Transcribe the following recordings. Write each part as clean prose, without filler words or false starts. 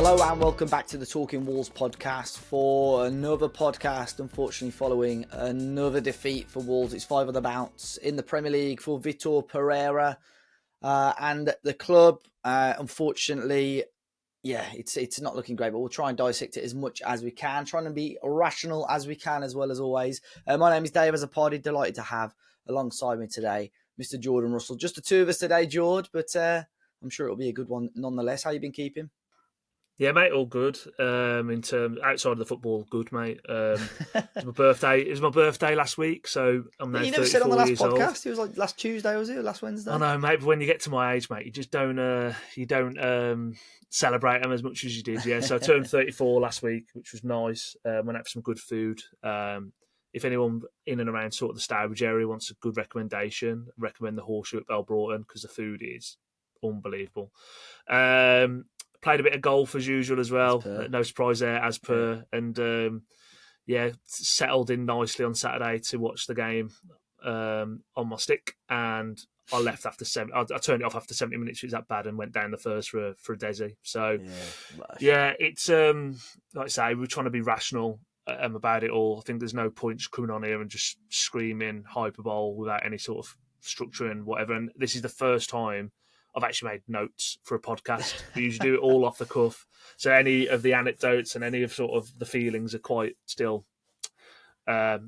Hello and welcome back to the Talking Wolves podcast for another podcast, unfortunately following another defeat for Wolves. It's 5 on the bounce in the Premier League for Vitor Pereira and the club. Unfortunately, it's not looking great, but we'll try and dissect it as much as we can, trying to be rational as we can as well as always. My name is Dave as a party, delighted to have alongside me today Mr. Jord and Russell. Just the two of us today, Jord, but I'm sure it'll be a good one nonetheless. How you been keeping? Yeah, mate, all good. In terms outside of the football, good, mate. It was my birthday. It was my birthday last week, so I'm now 34 years old. You never said on the last podcast. It was like last Tuesday, was it? Or last Wednesday? I know, mate. But when you get to my age, mate, you just don't celebrate them as much as you did. Yeah, so I turned 34 last week, which was nice. Went out for some good food. If anyone in and around sort of the Stourbridge area wants a good recommendation, recommend the Horseshoe at Belbroughton because the food is unbelievable. Played a bit of golf as usual as well. No surprise there, as per. And settled in nicely on Saturday to watch the game on my stick. And I left after 7. I turned it off after 70 minutes. It was that bad, and went down the first for a Desi. So it's like I say, we're trying to be rational about it all. I think there's no point just coming on here and just screaming hyperbole without any sort of structure and whatever. And this is the first time I've actually made notes for a podcast. We usually do it all off the cuff. So any of the anecdotes and any of sort of the feelings are quite still, I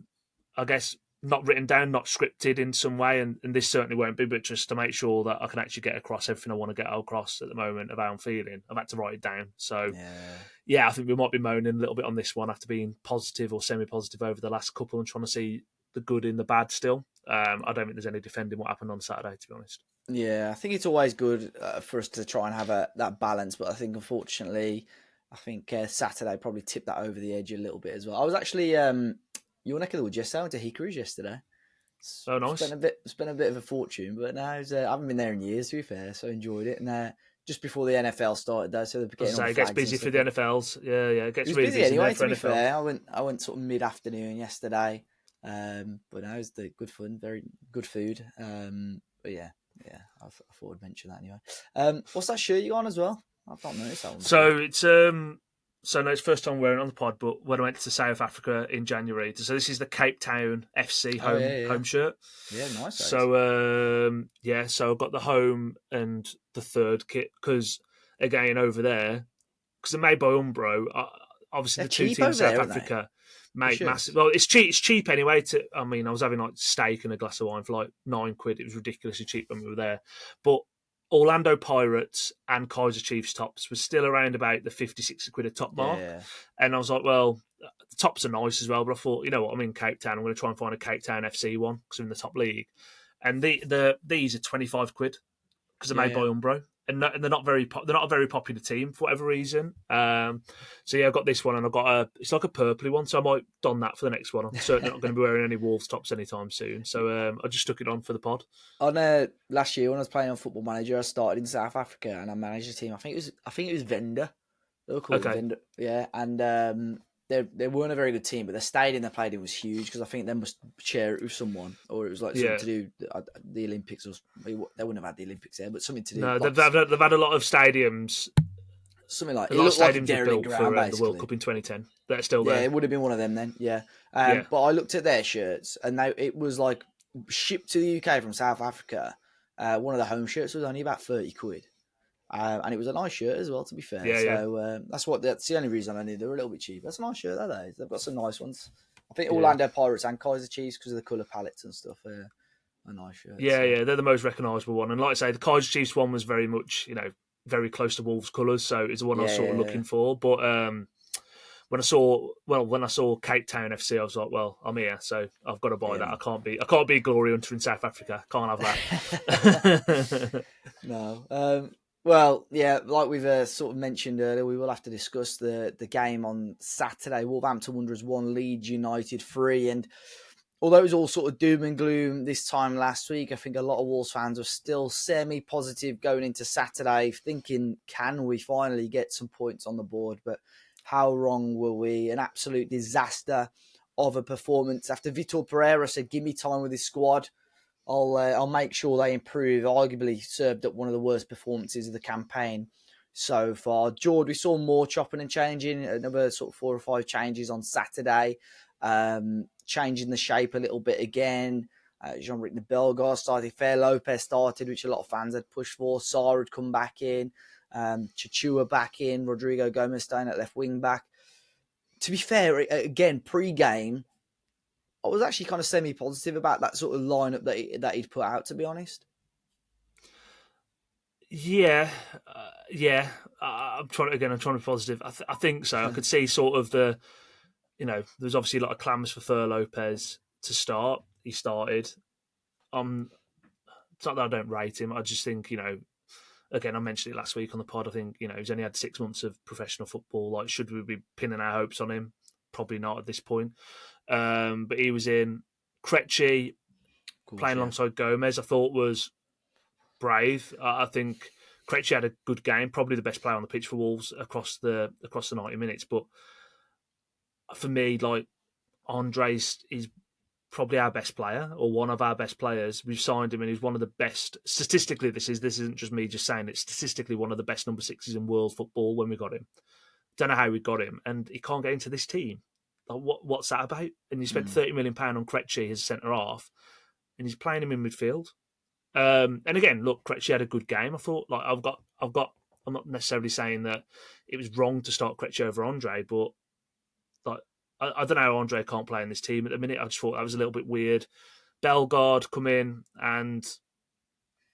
guess, not written down, not scripted in some way. And this certainly won't be, but just to make sure that I can actually get across everything I want to get across at the moment of how I'm feeling. I've had to write it down. So, I think we might be moaning a little bit on this one after being positive or semi-positive over the last couple and trying to see the good in the bad still. I don't think there's any defending what happened on Saturday, to be honest. Yeah, I think it's always good for us to try and have that balance, but I think unfortunately, Saturday probably tipped that over the edge a little bit as well. I was actually your neck of the woods yesterday. I went to Hickory's yesterday. Oh, nice. Spent a bit of a fortune, but no, I haven't been there in years, to be fair, so I enjoyed it. And just before the NFL started, though, so it gets busy for the NFLs. Yeah, it gets really busy anyway. To be NFL. fair, I went sort of mid-afternoon yesterday, but no, it was good fun, very good food. But yeah, I thought I'd mention that anyway. What's that shirt you got on as well? I've not noticed that one. So it's it's first time wearing it on the pod, but when I went to South Africa in January, so this is the Cape Town FC home shirt. Yeah, nice. So so I've got the home and the third kit because again over there, because they're made by Umbro, obviously they're the two teams in South Africa. Mate, massive. Well, it's cheap. It's cheap anyway. I was having like steak and a glass of wine for like £9. It was ridiculously cheap when we were there. But Orlando Pirates and Kaiser Chiefs tops was still around about the 50-60 quid a top mark. Yeah. And I was like, well, the tops are nice as well. But I thought, you know what? I'm in Cape Town. I'm going to try and find a Cape Town FC one because I'm in the top league. And these are 25 quid because they're made by Umbro. And they're not a very popular team for whatever reason. I've got this one, and I've got it's like a purpley one, so I might don that for the next one. I'm certainly not going to be wearing any Wolves tops anytime soon, so I just stuck it on for the pod. On last year when I was playing on Football Manager, I started in South Africa and I managed a team. I think it was Venda. They were called Venda, yeah, and they weren't a very good team, but the stadium they played in was huge because I think they must share it with someone, or it was like something to do the Olympics, or they wouldn't have had the Olympics there, but something to do. No, they've had a lot of stadiums. Something like a lot of stadiums like built for the World Cup in 2010. They're still there. Yeah, it would have been one of them then. Yeah, but I looked at their shirts, and it was like shipped to the UK from South Africa. One of the home shirts was only about 30 quid. And it was a nice shirt as well, to be fair. That's the only reason I knew they were a little bit cheap. That's a nice shirt, that. They've got some nice ones. I think Orlando Pirates and Kaiser Chiefs, because of the colour palettes and stuff, are nice shirts. Yeah, they're the most recognisable one. And like I say, the Kaiser Chiefs one was very much, very close to Wolves colours, so it's the one I was sort of looking for. But when I saw Cape Town FC, I was like, well, I'm here, so I've got to buy that. I can't be a glory hunter in South Africa. Can't have that. No. Well, yeah, like we've sort of mentioned earlier, we will have to discuss the game on Saturday. Wolverhampton Wanderers 1, Leeds United 3. And although it was all sort of doom and gloom this time last week, I think a lot of Wolves fans are still semi-positive going into Saturday, thinking, can we finally get some points on the board? But how wrong were we? An absolute disaster of a performance. After Vitor Pereira said, give me time with his squad, I'll make sure they improve. Arguably served up one of the worst performances of the campaign so far. Jord, we saw more chopping and changing, another sort of 4 or 5 changes on Saturday, changing the shape a little bit again. Jean-Ric Bellegarde started, Fair Lopez started, which a lot of fans had pushed for. Sarr had come back in, Chichua back in, Rodrigo Gomez staying at left wing back. To be fair, again, pre-game, I was actually kind of semi-positive about that sort of lineup that he'd put out, to be honest. Yeah. I'm trying to be positive. I think so. I could see sort of there's obviously a lot of clamours for Fer Lopez to start. He started. It's not that I don't rate him. I just think, again, I mentioned it last week on the pod. I think, he's only had 6 months of professional football. Like, should we be pinning our hopes on him? Probably not at this point. But he was in. Krejci, playing alongside Gomez, I thought was brave. I think Krejci had a good game, probably the best player on the pitch for Wolves across the 90 minutes. But for me, like, Andres is probably our best player or one of our best players. We've signed him and he's one of the best. Statistically, this isn't just me just saying it. Statistically, one of the best number 6s in world football when we got him. Don't know how we got him, and he can't get into this team. Like, what's that about? And you spent £30 million on Krejci as a centre half, and he's playing him in midfield. And again, look, Krejci had a good game. I thought, like, I'm not necessarily saying that it was wrong to start Krejci over Andre, but like, I don't know how Andre can't play in this team at the minute. I just thought that was a little bit weird. Bellegarde come in, and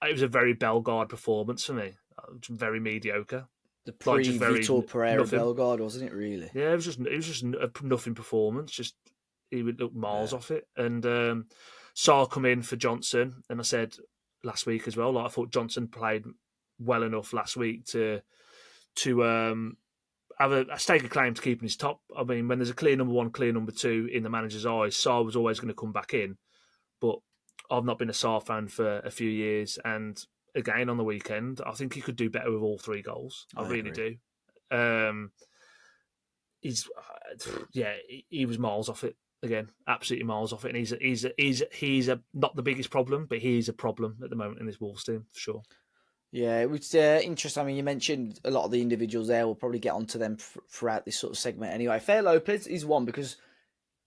it was a very Bellegarde performance for me. Very mediocre. The pre-Vitor Pereira nothing. Bellegarde, wasn't it, really? Yeah, it was just a nothing performance. Just he would look miles off it. And Sarr come in for Johnson, and I said last week as well, like, I thought Johnson played well enough last week to have a stake of claim to keeping his top. I mean, when there's a clear number 1, clear number 2 in the manager's eyes, Sarr was always going to come back in. But I've not been a Sarr fan for a few years, and again on the weekend, I think he could do better with all 3 goals. I really do. He was miles off it again, absolutely miles off it. And he's not the biggest problem, but he is a problem at the moment in this Wolves team for sure. Yeah, it was interesting. I mean, you mentioned a lot of the individuals there. We'll probably get onto them throughout this sort of segment anyway. Fair Lopez is one because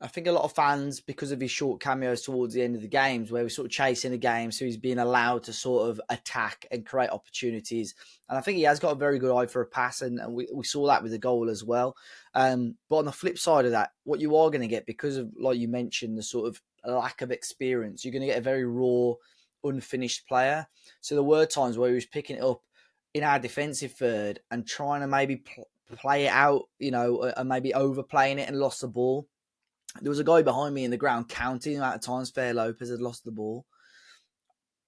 I think a lot of fans, because of his short cameos towards the end of the games, where we're sort of chasing a game, so he's being allowed to sort of attack and create opportunities. And I think he has got a very good eye for a pass, and we saw that with the goal as well. But on the flip side of that, what you are going to get, because of, like you mentioned, the sort of lack of experience, you're going to get a very raw, unfinished player. So there were times where he was picking it up in our defensive third and trying to maybe play it out, and maybe overplaying it and lost the ball. There was a guy behind me in the ground counting the amount of times Fair Lopez had lost the ball.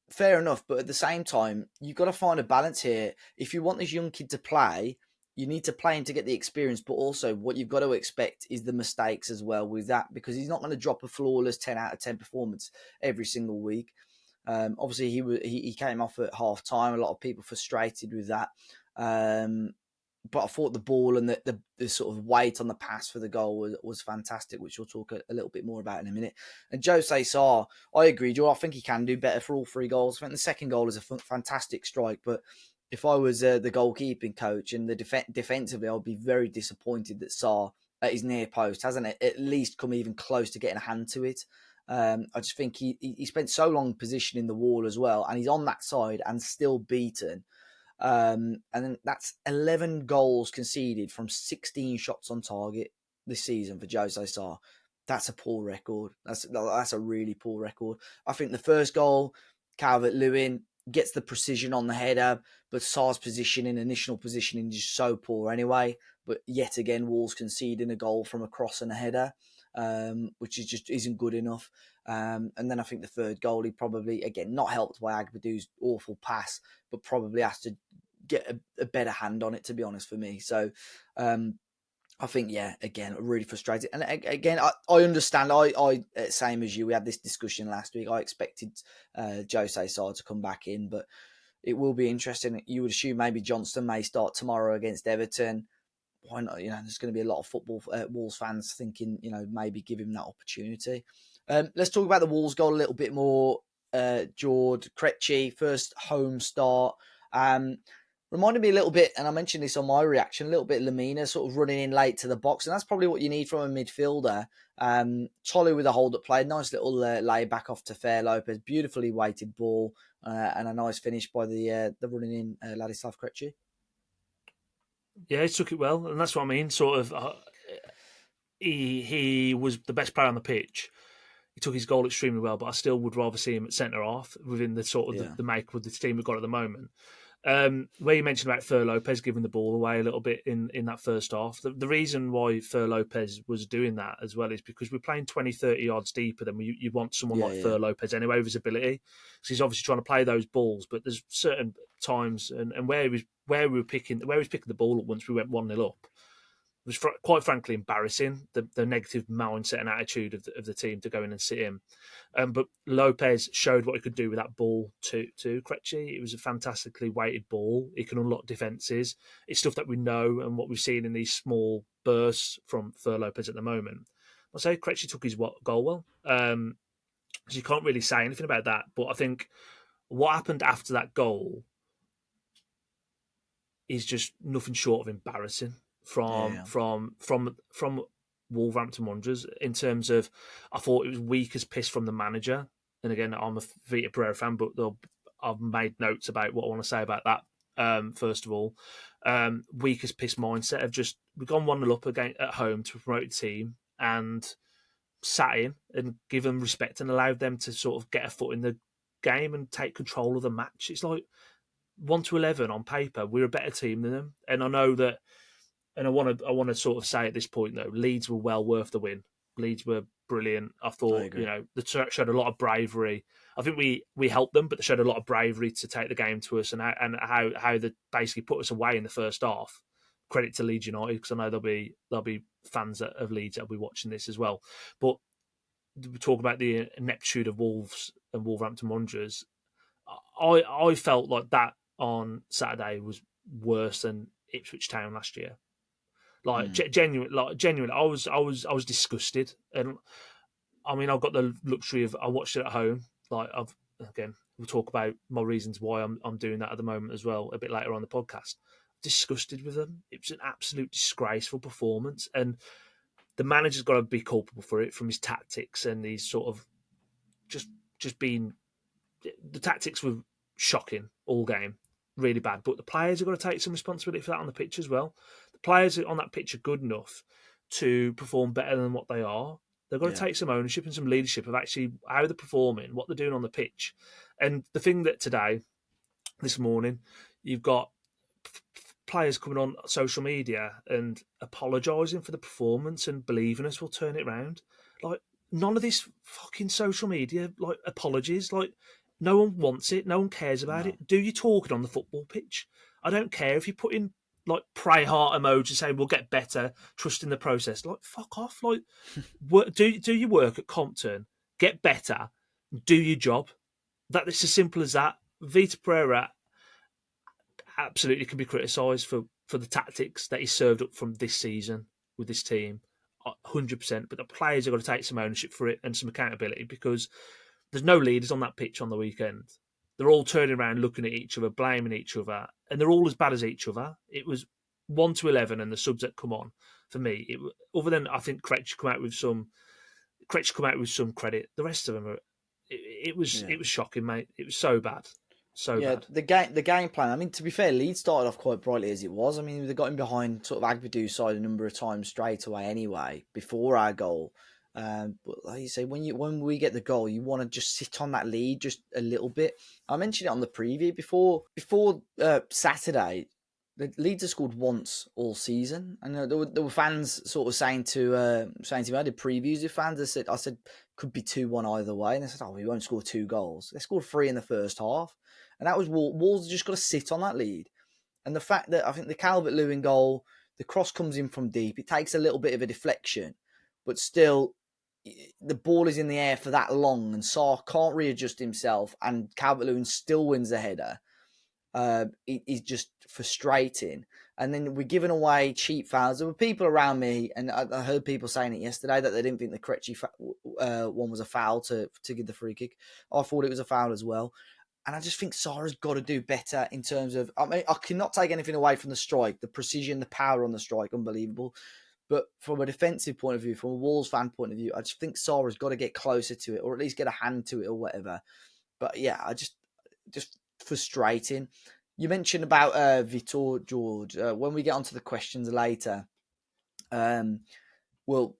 Fair enough, but at the same time, you've got to find a balance here. If you want this young kid to play, you need to play him to get the experience, but also what you've got to expect is the mistakes as well with that, because he's not going to drop a flawless 10 out of 10 performance every single week. Obviously, he came off at half time. A lot of people frustrated with that. But I thought the ball and the sort of weight on the pass for the goal was fantastic, which we'll talk a little bit more about in a minute. And Jose Sarr, I agree, Joe. I think he can do better for all 3 goals. I think the second goal is a fantastic strike, but if I was the goalkeeping coach and the defensively, I'd be very disappointed that Sarr at his near post hasn't at least come even close to getting a hand to it. I just think he spent so long positioning the wall as well, and he's on that side and still beaten. And then that's 11 goals conceded from 16 shots on target this season for Jose Sarr. That's a poor record. That's a really poor record. I think the first goal, Calvert-Lewin gets the precision on the header, but Sarr's initial positioning is just so poor anyway. But yet again, Wolves conceding a goal from a cross and a header, which isn't good enough. And then I think the third goal, he probably, again, not helped by Agbadou's awful pass, but probably has to get a better hand on it, to be honest, for me. So I think, yeah, again, really frustrated. And again, I understand. I same as you, we had this discussion last week. I expected Jose Sarr to come back in, but it will be interesting. You would assume maybe Johnston may start tomorrow against Everton. Why not? There's going to be a lot of football Wolves fans thinking, maybe give him that opportunity. Let's talk about the Wolves goal a little bit more. Jord, Krejci, first home start. Reminded me a little bit, and I mentioned this on my reaction, a little bit Lamina sort of running in late to the box, and that's probably what you need from a midfielder. Tolu with a hold-up play, nice little lay back off to Fair Lopez, beautifully weighted ball, and a nice finish by the running in Ladislav Krejci. Yeah, he took it well, and that's what I mean. Sort of, he was the best player on the pitch. He took his goal extremely well, but I still would rather see him at centre half within the sort of the make with the team we've got at the moment. Where you mentioned about Fer Lopez giving the ball away a little bit in that first half, the reason why Fer Lopez was doing that as well is because we're playing 20, 30 yards deeper than you want someone like Fer Lopez anyway with his ability. Because he's obviously trying to play those balls, but there's certain times and where he was picking the ball up once we went 1-0 up. It was quite frankly embarrassing, the negative mindset and attitude of the team to go in and sit him. But Lopez showed what he could do with that ball to Krejci. It was a fantastically weighted ball. He can unlock defences. It's stuff that we know and what we've seen in these small bursts from Fer Lopez at the moment. I'll say Krejci took his goal well. So you can't really say anything about that. But I think what happened after that goal is just nothing short of embarrassing from Wolverhampton Wanderers in terms of, I thought it was weak as piss from the manager. And again, I'm a Vitor Pereira fan, but I've made notes about what I want to say about that. First of all, weak as piss mindset of just, we've gone 1-0 up again at home to promote the team and sat in and give them respect and allowed them to sort of get a foot in the game and take control of the match. It's like 1-11 on paper, we're a better team than them. And I know that, and I want to sort of say at this point though, Leeds were well worth the win. Leeds were brilliant. I thought, they showed a lot of bravery. I think we helped them, but they showed a lot of bravery to take the game to us and how they basically put us away in the first half. Credit to Leeds United, because I know there'll be fans of Leeds that'll be watching this as well. But we talk about the ineptitude of Wolves and Wolverhampton Wanderers. I felt like that on Saturday was worse than Ipswich Town last year. Genuinely, I was disgusted, and I mean, I've got the luxury of I watched it at home. We'll talk about my reasons why I'm doing that at the moment as well a bit later on the podcast. Disgusted with them. It was an absolute disgraceful performance, and the manager's got to be culpable for it from his tactics and these sort of just being. The tactics were shocking all game, really bad. But the players have got to take some responsibility for that on the pitch as well. The players on that pitch are good enough to perform better than what they are. They've got to take some ownership and some leadership of actually how they're performing, what they're doing on the pitch. And the thing that this morning, you've got players coming on social media and apologising for the performance and believing us will turn it around. Like, none of this fucking social media, like, apologies. Like, no one wants it. No one cares about it. Do your talking on the football pitch. I don't care if you put in, like, pray heart emoji saying we'll get better, trust in the process. Like, fuck off. Like, do your work at Compton, get better, do your job. It's as simple as that. Vitor Pereira absolutely can be criticised for the tactics that he served up from this season with this team, 100%. But the players have got to take some ownership for it and some accountability, because there's no leaders on that pitch on the weekend. They're all turning around, looking at each other, blaming each other, and they're all as bad as each other. It was 1-11, and the subs that come on for me. Other than I think Krejci come out with some credit. The rest of them it was shocking, mate. It was so bad. Bad. The game plan. I mean, to be fair, Leeds started off quite brightly as it was. I mean, they got in behind sort of Agbadou's side a number of times straight away anyway before our goal. But like you say, when we get the goal, you want to just sit on that lead just a little bit. I mentioned it on the preview before Saturday. The Leeds have scored once all season, and there were fans sort of saying to me, I did previews with fans. I said could be 2-1 either way, and they said, we won't score 2 goals. They scored 3 in the first half, and that was Wolves just got to sit on that lead. And the fact that I think the Calvert-Lewin goal, the cross comes in from deep, it takes a little bit of a deflection, but still the ball is in the air for that long, and Sarr can't readjust himself, and Calvert-Lewin still wins the header. It is just frustrating. And then we're giving away cheap fouls. There were people around me, and I heard people saying it yesterday, that they didn't think the Krejci one was a foul to give the free kick. I thought it was a foul as well. And I just think Sarah's got to do better in terms of, I mean, I cannot take anything away from the strike, the precision, the power on the strike, unbelievable. But from a defensive point of view, from a Wolves fan point of view, I just think Sarah's got to get closer to it, or at least get a hand to it or whatever. But yeah, just frustrating. You mentioned about Vitor, Jord. When we get onto the questions later, we'll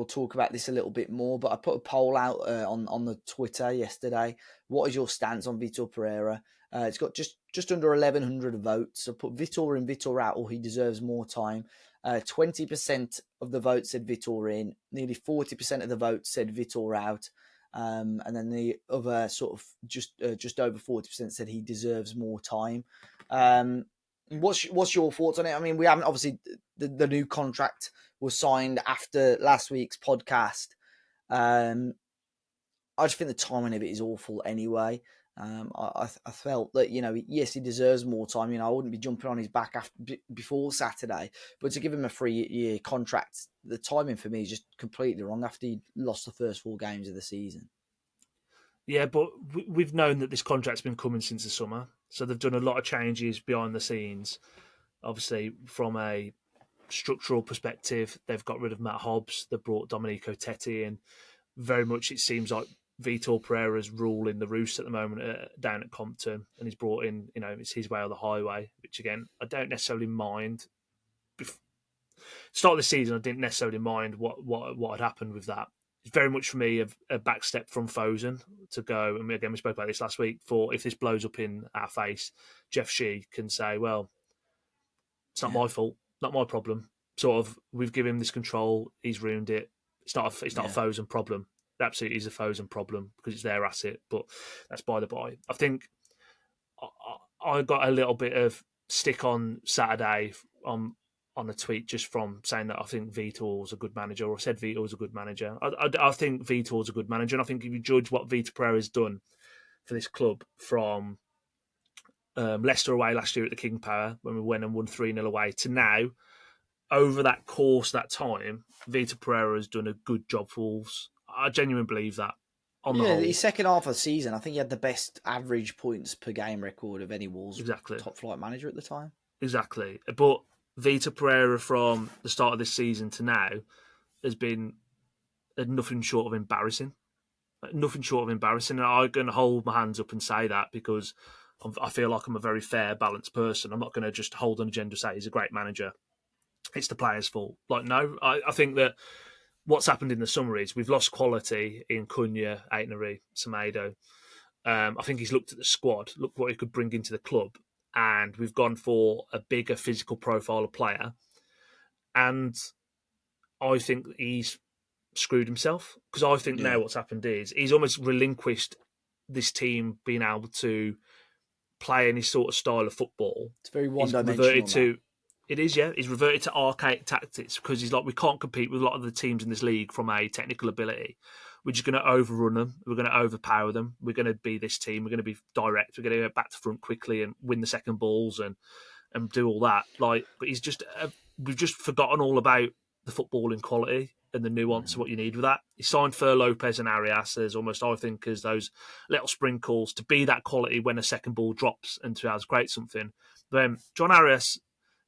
talk about this a little bit more. But I put a poll out on the Twitter yesterday. What is your stance on Vitor Pereira? It's got just under 1,100 votes. So put Vitor in, Vitor out, or he deserves more time. 20% of the votes said Vitor in. Nearly 40% of the votes said Vitor out. And then the other sort of just over 40% said he deserves more time. What's your thoughts on it? I mean, we haven't, obviously, the new contract was signed after last week's podcast. I just think the timing of it is awful anyway. I felt that, yes, he deserves more time. I wouldn't be jumping on his back before Saturday, but to give him a 3-year contract, the timing for me is just completely wrong after he lost the first 4 games of the season. Yeah, but we've known that this contract's been coming since the summer, so they've done a lot of changes behind the scenes. Obviously, from a structural perspective, they've got rid of Matt Hobbs, they brought Domenico Tetti in. Very much it seems like Vitor Pereira's ruling the roost at the moment down at Compton, and he's brought in, it's his way or the highway, which again, I don't necessarily mind. Start of the season, I didn't necessarily mind what had happened with that. It's very much for me a back step from Fosen to go, and again, we spoke about this last week, for if this blows up in our face, Jeff Shee can say, well, it's not my fault, not my problem. Sort of, we've given him this control, he's ruined it. It's not a Fosen problem. It absolutely is a Fosen problem because it's their asset, but that's by the by. I think I got a little bit of stick on Saturday on a tweet just from saying that I think Vitor's a good manager, or said Vitor's a good manager. I think Vitor's a good manager, and I think if you judge what Vitor Pereira's done for this club from Leicester away last year at the King Power, when we went and won 3-0 away, to now, over that course, that time, Vitor Pereira has done a good job for Wolves. I genuinely believe that. On the whole, his second half of the season, I think he had the best average points per game record of any Wolves top flight manager at the time. Exactly. But Vitor Pereira from the start of this season to now has been nothing short of embarrassing. Nothing short of embarrassing. And I'm going to hold my hands up and say that because I feel like I'm a very fair, balanced person. I'm not going to just hold an agenda and say he's a great manager. It's the players' fault. No, I think that what's happened in the summer is we've lost quality in Cunha, Aitnery, Semedo. I think he's looked at the squad, looked what he could bring into the club, and we've gone for a bigger physical profile of player. And I think he's screwed himself because I think now what's happened is he's almost relinquished this team being able to play any sort of style of football. It's very one-dimensional. It is, yeah. He's reverted to archaic tactics because he's like, we can't compete with a lot of the teams in this league from a technical ability. We're just going to overrun them. We're going to overpower them. We're going to be this team. We're going to be direct. We're going to go back to front quickly and win the second balls and do all that. But he's just we've just forgotten all about the footballing quality and the nuance of what you need with that. He signed Fer Lopez and Arias as almost, I think, as those little sprinkles to be that quality when a second ball drops and to create something. Then John Arias,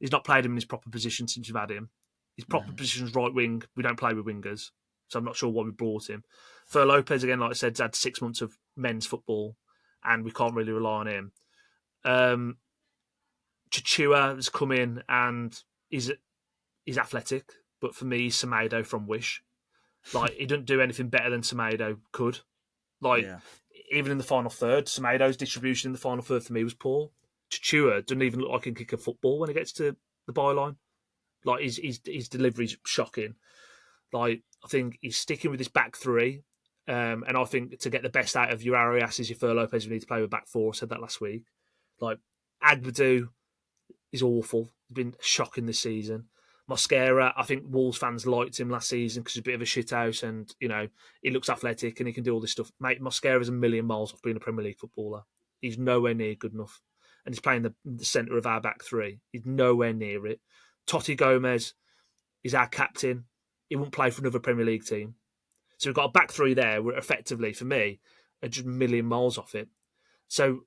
he's not played him in his proper position since we've had him. His proper position is right wing. We don't play with wingers, so I'm not sure why we brought him. Fer Lopez, again, like I said, has had 6 months of men's football, and we can't really rely on him. Chichua has come in and he's athletic, but for me, he's Semedo from Wish. He didn't do anything better than Semedo could. Even in the final third, Semedo's distribution in the final third for me was poor. Chichua doesn't even look like he can kick a football when he gets to the byline. His delivery's shocking. I think he's sticking with his back three. And I think to get the best out of your Arias is your Fer Lopez, we need to play with back four. I said that last week. Agbadou is awful. He's been shocking this season. Mosquera, I think Wolves fans liked him last season because he's a bit of a shithouse and, he looks athletic and he can do all this stuff. Mate, Mosquera's a million miles off being a Premier League footballer. He's nowhere near good enough. And he's playing the centre of our back three. He's nowhere near it. Totti Gomez is our captain. He won't play for another Premier League team. So we've got a back three there where effectively, for me, are just a million miles off it. So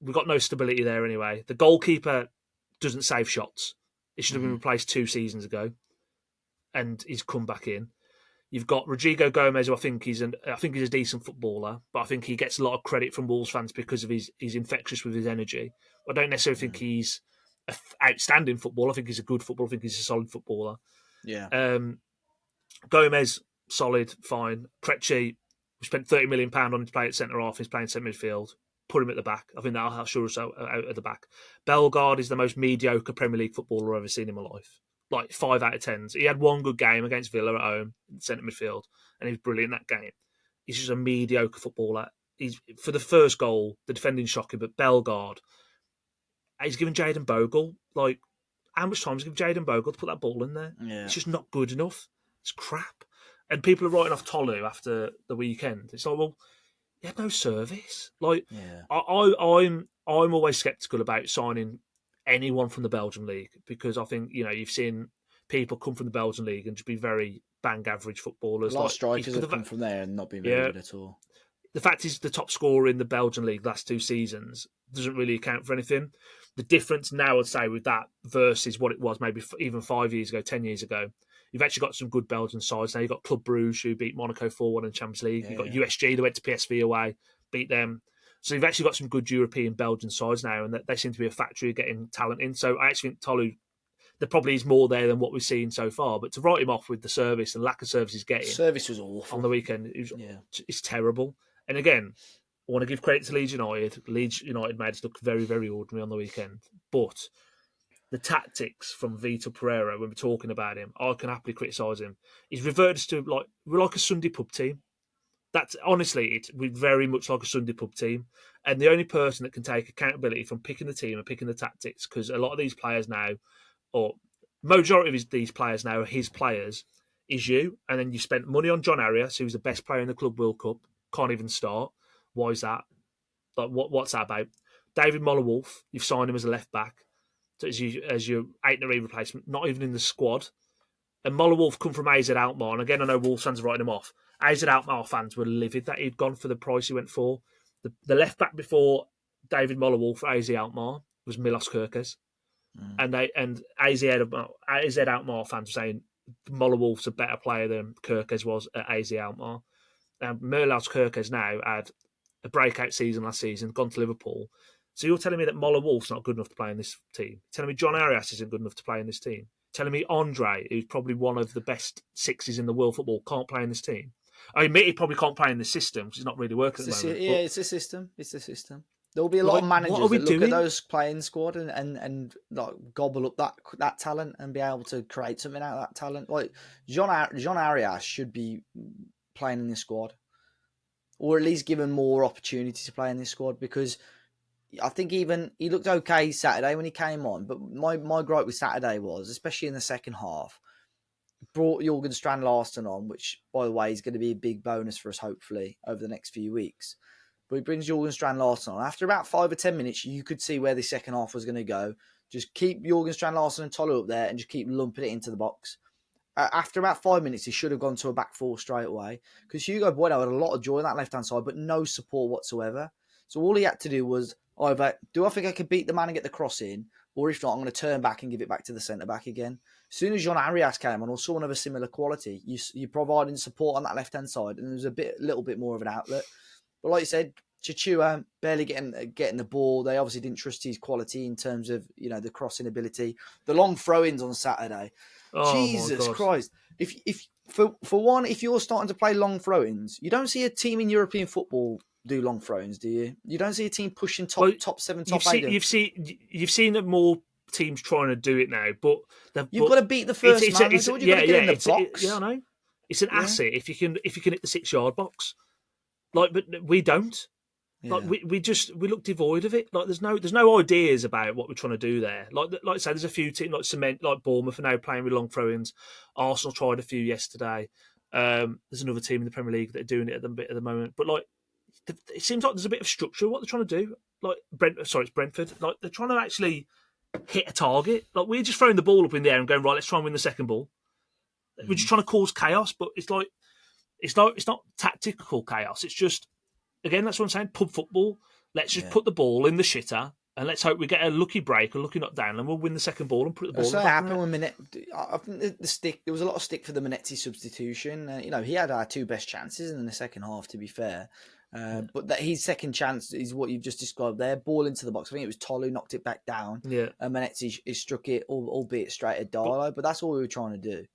we've got no stability there anyway. The goalkeeper doesn't save shots. He should have been replaced 2 seasons ago, and he's come back in. You've got Rodrigo Gomez, who I think he's a decent footballer, but I think he gets a lot of credit from Wolves fans because of he's infectious with his energy. I don't necessarily think he's an outstanding footballer. I think he's a good footballer. I think he's a solid footballer. Yeah. Gomez, solid, fine. Krejci, we spent £30 million on him to play at centre half. He's playing centre midfield. Put him at the back. I think that'll sure us out at the back. Bellegarde is the most mediocre Premier League footballer I've ever seen in my life. Like 5 out of 10s. He had one good game against Villa at home, centre midfield, and he was brilliant in that game. He's just a mediocre footballer. He's for the first goal, the defending shocking, but Bellegarde, he's given Jayden Bogle, like, how much time has he given Jayden Bogle to put that ball in there? Yeah. It's just not good enough. It's crap. And people are writing off Tolu after the weekend. It's like, well, he had no service. Like, I'm always sceptical about signing anyone from the Belgian league because I think, you've seen people come from the Belgian league and just be very bang average footballers. A lot of strikers have come from there and not been very good at all. The fact he's the top scorer in the Belgian league last 2 seasons doesn't really account for anything. The difference now, I'd say, with that versus what it was maybe even 5 years ago, 10 years ago, you've actually got some good Belgian sides. Now you've got Club Bruges, who beat Monaco 4-1 in Champions League. You've got USG, that went to PSV away, beat them. So you've actually got some good European Belgian sides now, and they seem to be a factory of getting talent in. So I actually think Tolu, there probably is more there than what we've seen so far. But to write him off with the service and lack of service he's getting... Service was awful. On the weekend, it's terrible. And again, I want to give credit to Leeds United. Leeds United made us look very, very ordinary on the weekend. But the tactics from Vitor Pereira, when we're talking about him, I can happily criticise him. He's reverted us to, we're like a Sunday pub team. That's honestly, we're very much like a Sunday pub team. And the only person that can take accountability from picking the team and picking the tactics, because a lot of these players now, or majority of these players now are his players, is you. And then you spent money on John Arias, who's the best player in the Club World Cup, can't even start. Why is that? Like, what's that about? David Molineux, you've signed him as a left back, as your 8-3 replacement, not even in the squad. And Molineux come from AZ Alkmaar, and again, I know Wolves fans are writing him off. AZ Alkmaar fans were livid that he'd gone for the price he went for. The left back before David Molineux for AZ Alkmaar was Milos Kerkez, and AZ Alkmaar fans were saying Molineux's a better player than Kerkez was at AZ Alkmaar. Milos Kerkez now had a breakout season last season, gone to Liverpool. So you're telling me that Molineux's not good enough to play in this team? You're telling me John Arias isn't good enough to play in this team? You're telling me Andre, who's probably one of the best sixes in the world football, can't play in this team? I admit he probably can't play in this system because it's not really working at the moment. It's a system. It's a system. There will be a lot of managers that look at those playing squad and like gobble up that talent and be able to create something out of that talent. Like John Arias should be playing in this squad, or at least given more opportunity to play in this squad, because I think even he looked okay Saturday when he came on. But my gripe with Saturday was, especially in the second half, brought Jørgen Strand Larsen on, which, by the way, is going to be a big bonus for us, hopefully, over the next few weeks. But he brings Jørgen Strand Larsen on. After about 5 or 10 minutes, you could see where the second half was going to go. Just keep Jørgen Strand Larsen and Tolu up there and just keep lumping it into the box. After about 5 minutes, he should have gone to a back four straight away, because Hugo Bueno had a lot of joy on that left-hand side, but no support whatsoever. So all he had to do was either, do I think I can beat the man and get the cross in, or if not, I'm going to turn back and give it back to the centre-back again. As soon as John Arias came on, or someone of a similar quality, you're providing support on that left-hand side, and there's a little bit more of an outlet. But like you said, Chichua barely getting the ball. They obviously didn't trust his quality in terms of, the crossing ability. The long throw-ins on Saturday. Oh, Jesus Christ. If for one, if you're starting to play long throw-ins, you don't see a team in European football do long throw-ins, do you? You don't see a team pushing top 7, top 8. You've seen more teams trying to do it now, but you've got to beat the first man. You've got to get in the box. I know. It's an asset if you can hit the 6-yard box. But we don't. Yeah. We look devoid of it. There's no ideas about what we're trying to do there. Like I say, there's a few teams like Cement, like Bournemouth are now playing with long throw-ins. Arsenal tried a few yesterday. There's another team in the Premier League that are doing it at the moment. But it seems like there's a bit of structure of what they're trying to do. It's Brentford. They're trying to actually hit a target. We're just throwing the ball up in the air and going, right, let's try and win the second ball. We're just trying to cause chaos, but it's not tactical chaos. It's just, again, that's what I'm saying, pub football. Let's just put the ball in the shitter and let's hope we get a lucky break, a lucky knockdown, and we'll win the second ball and put the ball in the back of the net. I think the stick. There was a lot of stick for the Minetti substitution. He had our two best chances in the second half, to be fair. But that his second chance is what you've just described there. Ball into the box. I think it was Tolu who knocked it back down. Yeah. And Minetti struck it, albeit straight at Darlow. But that's all we were trying to do.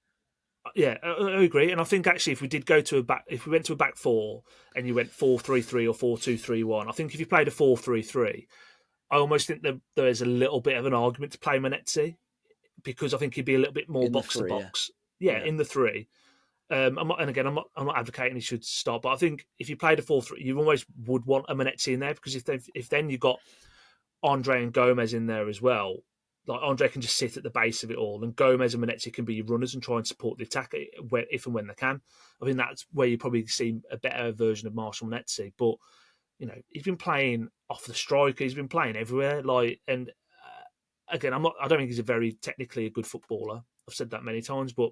Yeah, I agree. And I think actually if we went to a back four and you went 4-3-3 or 4-2-3-1, I think if you played a 4-3-3, I almost think that there's a little bit of an argument to play Minetti because I think he'd be a little bit more box to box. Yeah, in the three. I'm not advocating he should start, but I think if you played a 4-3, you almost would want a Minetti in there because if then you got Andre and Gomez in there as well, like Andre can just sit at the base of it all, and Gomez and Minetti can be runners and try and support the attack if and when they can. I think that's where you probably see a better version of Marshall Minetti. But he's been playing off the striker, he's been playing everywhere. Again, I don't think he's technically a good footballer. I've said that many times, but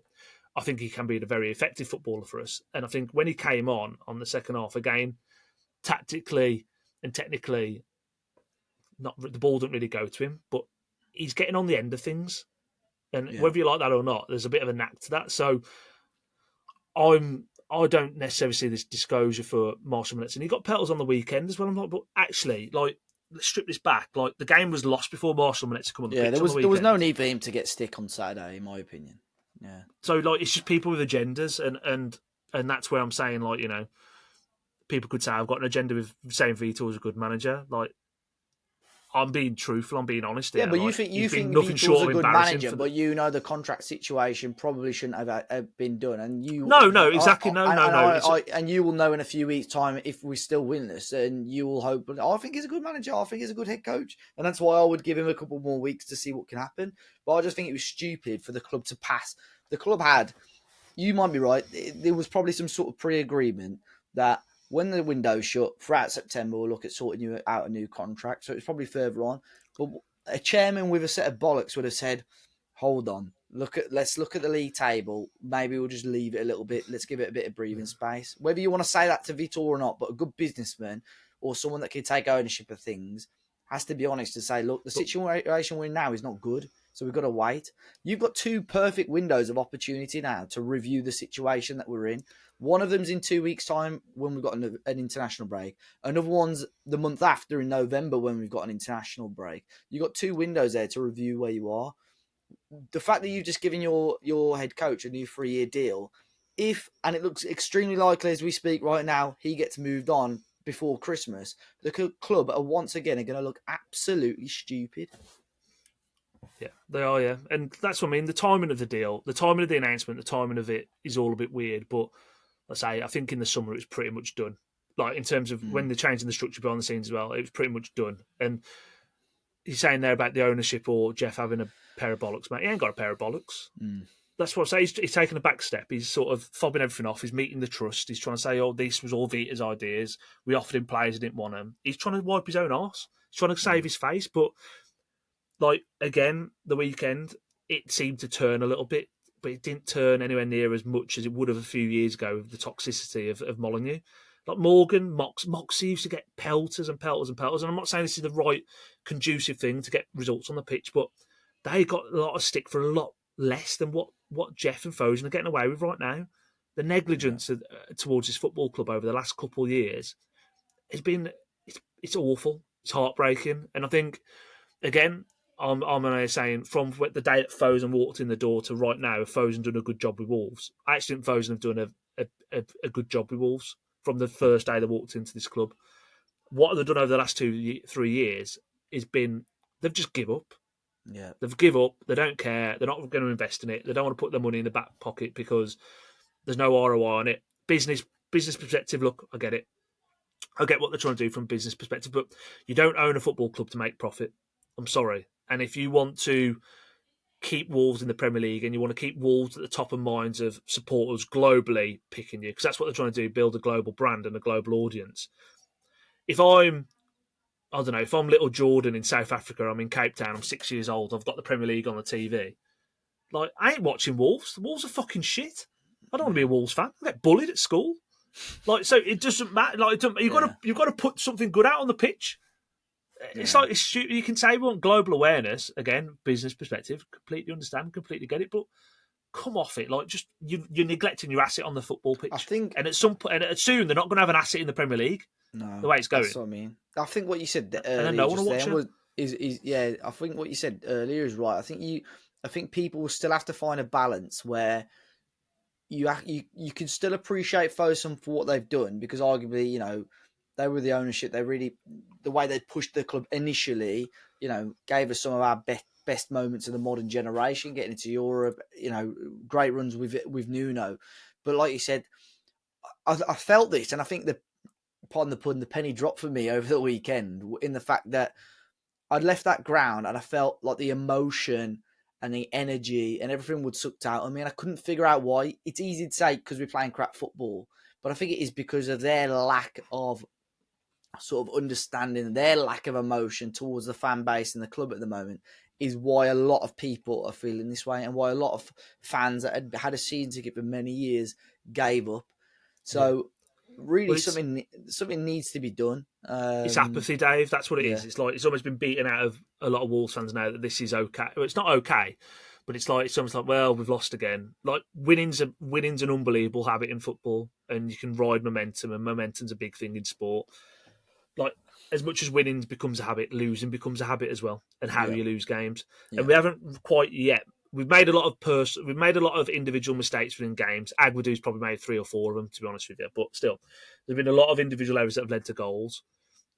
I think he can be a very effective footballer for us. And I think when he came on the second half, again, tactically and technically, the ball didn't really go to him, but he's getting on the end of things. And whether you like that or not, there's a bit of a knack to that. So I don't necessarily see this disclosure for Marshall Minetti. And he got petals on the weekend as well. I'm like, but actually, let's strip this back. The game was lost before Marshall Minetti come on the pitch. There was no need for him to get stick on Saturday, in my opinion. Yeah. So it's just people with agendas, and that's where I'm saying people could say I've got an agenda with saying Vitor's a good manager. I'm being truthful. I'm being honest. Yeah, but you think Vitor's a good manager, but the contract situation probably shouldn't have been done, and you. No, exactly. No. And you will know in a few weeks' time if we still win this, and you will hope. I think he's a good manager. I think he's a good head coach, and that's why I would give him a couple more weeks to see what can happen. But I just think it was stupid for the club to pass. The club had. You might be right. There was probably some sort of pre-agreement that when the window's shut, throughout September, we'll look at sorting out a new contract. So it's probably further on. But a chairman with a set of bollocks would have said, hold on, let's look at the league table. Maybe we'll just leave it a little bit. Let's give it a bit of breathing space. Whether you want to say that to Vitor or not, but a good businessman or someone that can take ownership of things has to be honest to say, look, the situation we're in now is not good. So we've got to wait. You've got two perfect windows of opportunity now to review the situation that we're in. One of them's in 2 weeks' time when we've got an international break. Another one's the month after in November when we've got an international break. You've got two windows there to review where you are. The fact that you've just given your head coach a new 3-year deal, and it looks extremely likely as we speak right now, he gets moved on before Christmas, the club are once again going to look absolutely stupid. Yeah, they are, yeah. And that's what I mean. The timing of the deal, the timing of the announcement, the timing of it is all a bit weird. But I think in the summer it was pretty much done. In terms of when they're changing the structure behind the scenes as well, it was pretty much done. And he's saying there about the ownership or Jeff having a pair of bollocks, mate. He ain't got a pair of bollocks. That's what I say. He's taking a back step. He's sort of fobbing everything off. He's meeting the trust. He's trying to say, this was all Vita's ideas. We offered him players, he didn't want them. He's trying to wipe his own arse. He's trying to save his face. But again, the weekend, it seemed to turn a little bit, but it didn't turn anywhere near as much as it would have a few years ago with the toxicity of Molineux. Morgan, Moxie used to get pelters and pelters and pelters. And I'm not saying this is the right conducive thing to get results on the pitch, but they got a lot of stick for a lot less than what Jeff and Fosun are getting away with right now. The negligence towards this football club over the last couple of years has been, it's awful. It's heartbreaking. And I think, again, I'm saying from the day that Fosun walked in the door to right now, Fosun done a good job with Wolves. I actually think Fosun have done a good job with Wolves from the first day they walked into this club. What they've done over the last 2-3 years has been, they've just give up. Yeah, they've give up. They don't care. They're not going to invest in it. They don't want to put their money in the back pocket because there's no ROI on it. Business perspective, look, I get it. I get what they're trying to do from a business perspective, but you don't own a football club to make profit. I'm sorry. And if you want to keep Wolves in the Premier League and you want to keep Wolves at the top of minds of supporters globally picking you, because that's what they're trying to do, build a global brand and a global audience. If I'm little Jordan in South Africa, I'm in Cape Town, I'm 6 years old, I've got the Premier League on the TV. I ain't watching Wolves. The Wolves are fucking shit. I don't want to be a Wolves fan. I get bullied at school. So it doesn't matter. You've got to put something good out on the pitch. it's like, it's stupid. You can say we want global awareness, again, business perspective, completely understand, completely get it, but come off it. Like, just you're neglecting your asset on the football pitch. I think, and at some point, and soon they're not going to have an asset in the Premier League. no, The way it's going, that's what I mean. I think what you said and then earlier no one just will watch then it. was yeah. I think what you said earlier is right. I think people will still have to find a balance where you can still appreciate Fosun for what they've done, because arguably, you know, they were the ownership. They really, the way they pushed the club initially, you know, gave us some of our best moments of the modern generation, getting into Europe. You know, great runs with Nuno. But like you said, I felt this, and I think pardon the pun, the penny dropped for me over the weekend in the fact that I'd left that ground and I felt like the emotion and the energy and everything would sucked out of me, and I couldn't figure out why. It's easy to say because we're playing crap football, but I think it is because of their lack of sort of understanding, their lack of emotion towards the fan base and the club at the moment is why a lot of people are feeling this way, and why a lot of fans that had a season ticket for many years gave up. So really, something needs to be done. It's apathy, Dave. That's what it is. Yeah. It's like, it's almost been beaten out of a lot of Wolves fans now that this is okay. Well, it's not okay, but it's almost like, well, we've lost again. Like, winning's an unbelievable habit in football, and you can ride momentum, and momentum's a big thing in sport. Like, as much as winning becomes a habit, losing becomes a habit as well, and how you lose games. And we haven't quite yet. We've made a lot of individual mistakes within games. Aguadou's probably made 3 or 4 of them, to be honest with you. But still, there've been a lot of individual errors that have led to goals.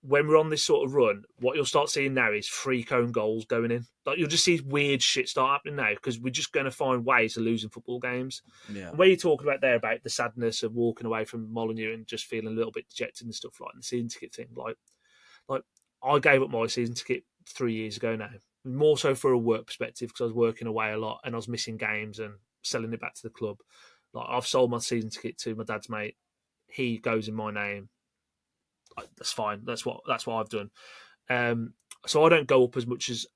When we're on this sort of run, what you'll start seeing now is freak own goals going in. Like, you'll just see weird shit start happening now, because we're just going to find ways of losing football games. Yeah. And where you're talking about there about the sadness of walking away from Molineux and just feeling a little bit dejected and stuff, like the season ticket thing, like I gave up my season ticket 3 years ago now, more so for a work perspective, because I was working away a lot and I was missing games and selling it back to the club. Like, I've sold my season ticket to my dad's mate. He goes in my name. That's fine. That's what I've done. So I don't go up as much as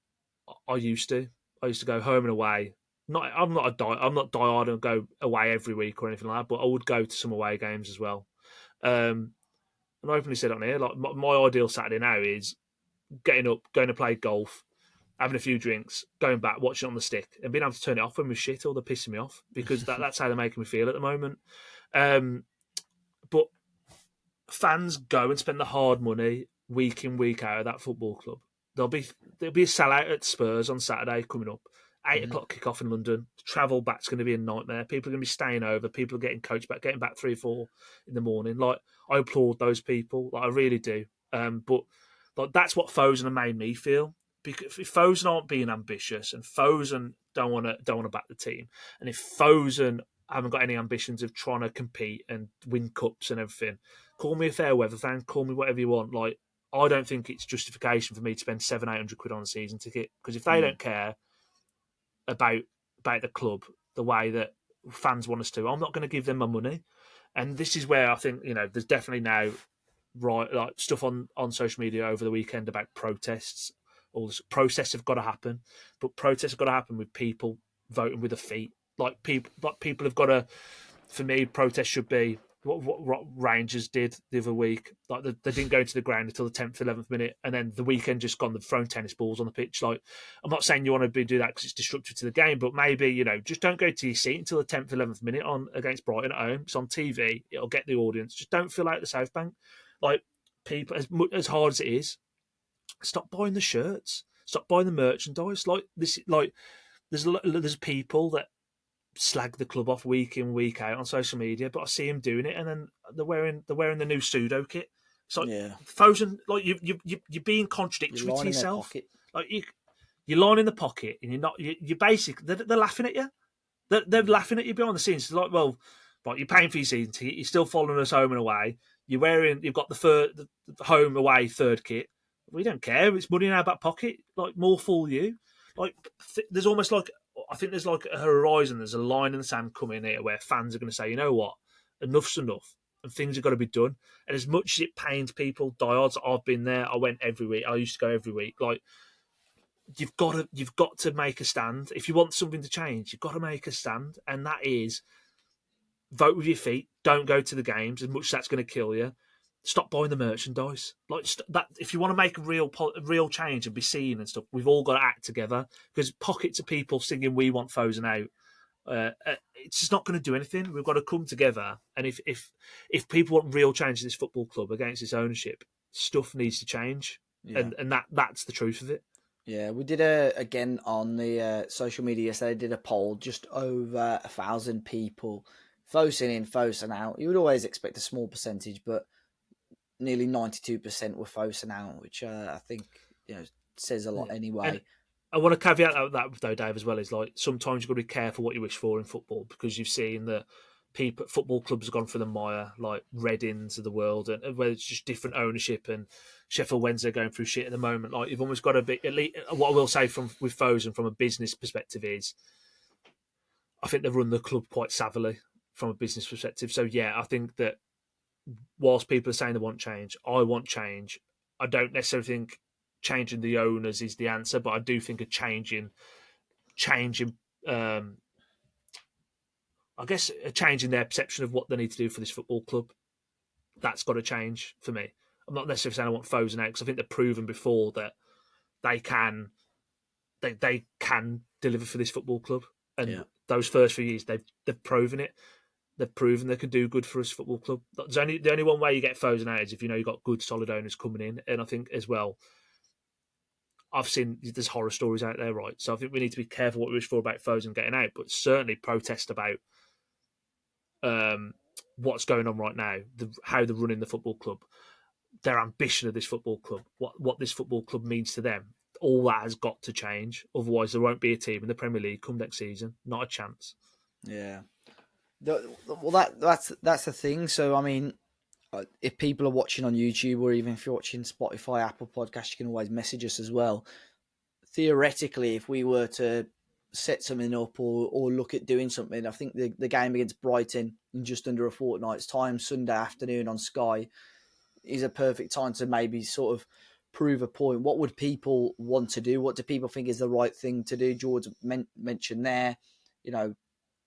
I used to. I used to go home and away. I'm not diehard and go away every week or anything like that, but I would go to some away games as well. And I openly said on here, like, my ideal Saturday now is getting up, going to play golf, having a few drinks, going back, watching it on the stick, and being able to turn it off when we're shit or they're pissing me off, because that's how they're making me feel at the moment. But fans go and spend the hard money week in, week out at that football club. There'll be a sellout at Spurs on Saturday coming up. 8 o'clock kick-off in London. Travel back's going to be a nightmare. People are going to be staying over. People are getting coached back, getting back 3 or 4 in the morning. Like, I applaud those people. Like, I really do. But like, that's what Fosun made me feel. Because if Fosun aren't being ambitious, and Fosun don't want to back the team, and if Fosun haven't got any ambitions of trying to compete and win cups and everything, call me a fair weather fan, call me whatever you want. Like, I don't think it's justification for me to spend 700-800 quid on a season ticket, because if they don't care about the club the way that fans want us to, I'm not going to give them my money. And this is where I think, you know, there's definitely now stuff on social media over the weekend about protests. All this protests have got to happen, but protests have got to happen with people voting with their feet. Like, people have got to. For me, protests should be what Rangers did the other week. Like, they didn't go into the ground until the 10th, 11th minute, and then the weekend just gone. They've thrown tennis balls on the pitch. Like, I'm not saying you want to do that because it's disruptive to the game, but maybe, you know, just don't go to your seat until the 10th, 11th minute on against Brighton at home. It's on TV. It'll get the audience. Just don't fill out the South Bank. Like, people, as hard as it is, stop buying the shirts. Stop buying the merchandise. Like, this, like, there's people that slag the club off week in, week out on social media, but I see them doing it, and then they're wearing the new pseudo kit. It's like, Fosun, like, you're being contradictory to yourself. Like, you're lying in the pocket, and you're basically, they're laughing at you. They're laughing at you behind the scenes. It's like, well, you're paying for your season ticket, you're still following us home and away. You've got the home away third kit. We don't care. It's money in our back pocket. Like, more fool you. Like, there's almost like, I think there's like a horizon. There's a line in the sand coming here where fans are going to say, you know what, enough's enough, and things have got to be done. And as much as it pains people, diehards, I've been there. I went every week. I used to go every week. Like, you've got to make a stand. If you want something to change, you've got to make a stand, and that is vote with your feet. Don't go to the games as much as that's going to kill you. stop buying the merchandise. Like that, if you want to make a real change and be seen and stuff, we've all got to act together. Because pockets of people singing "We Want Fosen Out," it's just not going to do anything. We've got to come together. And if people want real change in this football club against its ownership, stuff needs to change. Yeah. And that's the truth of it. Yeah, we did again on the social media yesterday. Did a poll, just over 1,000 people, Fosen in, Fosen out. You would always expect a small percentage, but nearly 92% were Fosen out, which I think says a lot anyway. And I want to caveat that though, Dave, as well, is like sometimes you've got to be careful what you wish for in football, because you've seen that football clubs have gone for the mire, like Readings of the world, and where it's just different ownership, and Sheffield Wednesday going through shit at the moment. Like, you've almost got to be, at least, what I will say with Fosen from a business perspective is, I think they've run the club quite savvily from a business perspective. So yeah, I think that whilst people are saying they want change, I want change. I don't necessarily think changing the owners is the answer, but I do think a changing I guess a change in their perception of what they need to do for this football club, that's got to change for me. I'm not necessarily saying I want Fosen out, because I think they've proven before that they can deliver for this football club. And those first few years, they've proven it. They've proven they can do good for us football club. The only one way you get Fosen out is if you've got good solid owners coming in. And I think as well, I've seen there's horror stories out there, right? So I think we need to be careful what we wish for about Fosen getting out, but certainly protest about what's going on right now, how they're running the football club, their ambition of this football club, what this football club means to them. All that has got to change. Otherwise, there won't be a team in the Premier League come next season. Not a chance. Yeah. Well, that's the thing. So, I mean, if people are watching on YouTube, or even if you're watching Spotify, Apple Podcasts, you can always message us as well. Theoretically, if we were to set something up or look at doing something, I think the game against Brighton in just under a fortnight's time, Sunday afternoon on Sky, is a perfect time to maybe sort of prove a point. What would people want to do? What do people think is the right thing to do? Jord mentioned there,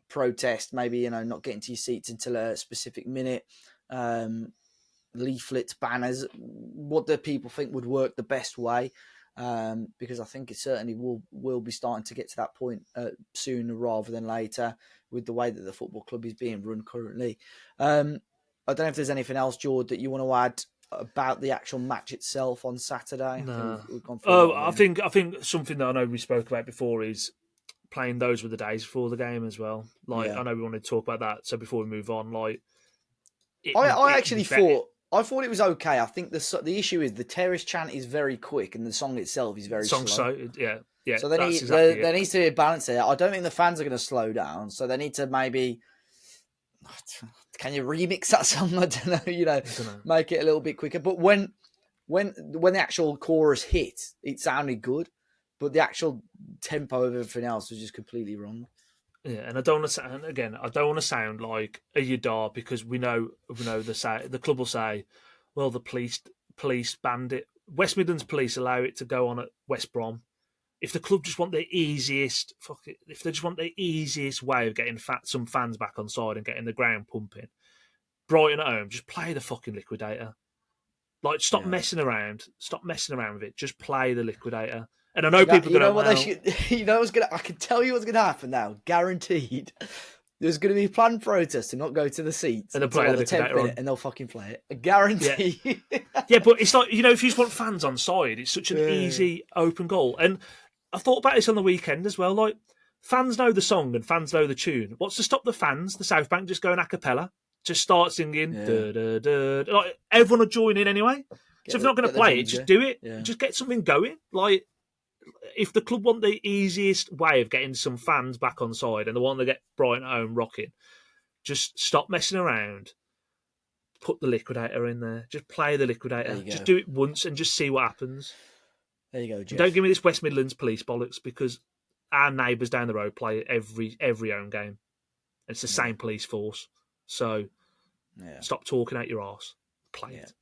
protest, maybe, not getting to your seats until a specific minute, leaflets, banners. What do people think would work the best way? Because I think it certainly will be starting to get to that point sooner rather than later, with the way that the football club is being run currently. I don't know if there's anything else, Jord, that you want to add about the actual match itself on Saturday. No. We've gone through I think something that I know we spoke about before is playing those with the days before the game as well. Like, I know we wanted to talk about that. So before we move on, like, I thought it was okay. I think the issue is the terrace chant is very quick and the song itself is very slow. Yeah. So there needs to be a balance there. I don't think the fans are going to slow down. So they need to maybe, can you remix that song? I don't know. Make it a little bit quicker. But when the actual chorus hit, it sounded good, but the actual tempo of everything else was just completely wrong. Yeah, and I don't want to sound like a Yadar, because we know the club will say, well, the police banned it. West Midlands police allow it to go on at West Brom. If the club just want the easiest, way of getting some fans back on side and getting the ground pumping, Brighton at home, just play the fucking Liquidator. Like, stop messing around. Stop messing around with it. Just play the Liquidator. And I know people are going to... I can tell you what's going to happen now. Guaranteed. There's going to be planned protests to not go to the seats. And they'll play the Liquidator on. And they'll fucking play it. Guaranteed. Yeah, but it's like, if you just want fans on side, it's such an easy, open goal. And I thought about this on the weekend as well. Like, fans know the song and fans know the tune. What's to stop the fans, the South Bank, just going a cappella? Just start singing. Da, da, da. Like, everyone will join in anyway. So if they're not going to play it, just do it. Yeah. Just get something going. Like, if the club want the easiest way of getting some fans back on side and they want to get Brighton at home rocking, just stop messing around. Put the Liquidator in there. Just play the Liquidator. Just do it once and just see what happens. There you go, Jeff. Don't give me this West Midlands police bollocks, because our neighbours down the road play every home game. And it's the same police force. So stop talking out your arse. Play it.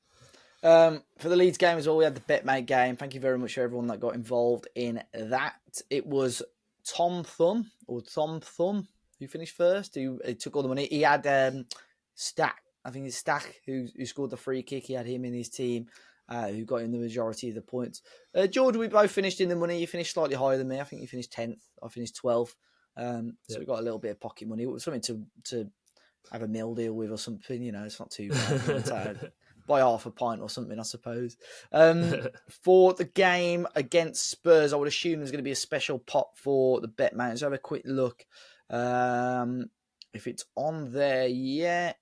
For the Leeds game as well, we had the Betmate game. Thank you very much for everyone that got involved in that. It was Tom Thumb who finished first. He took all the money. He had I think it's Stack who scored the free kick. He had him in his team, who got in the majority of the points. Jord, we both finished in the money. You finished slightly higher than me. I think you finished 10th. I finished 12th. So we got a little bit of pocket money. Something to have a meal deal with or something. It's not too bad. Buy half a pint or something, I suppose. For the game against Spurs, I would assume there's going to be a special pot for the Betmate. Let's have a quick look. If it's on there yet.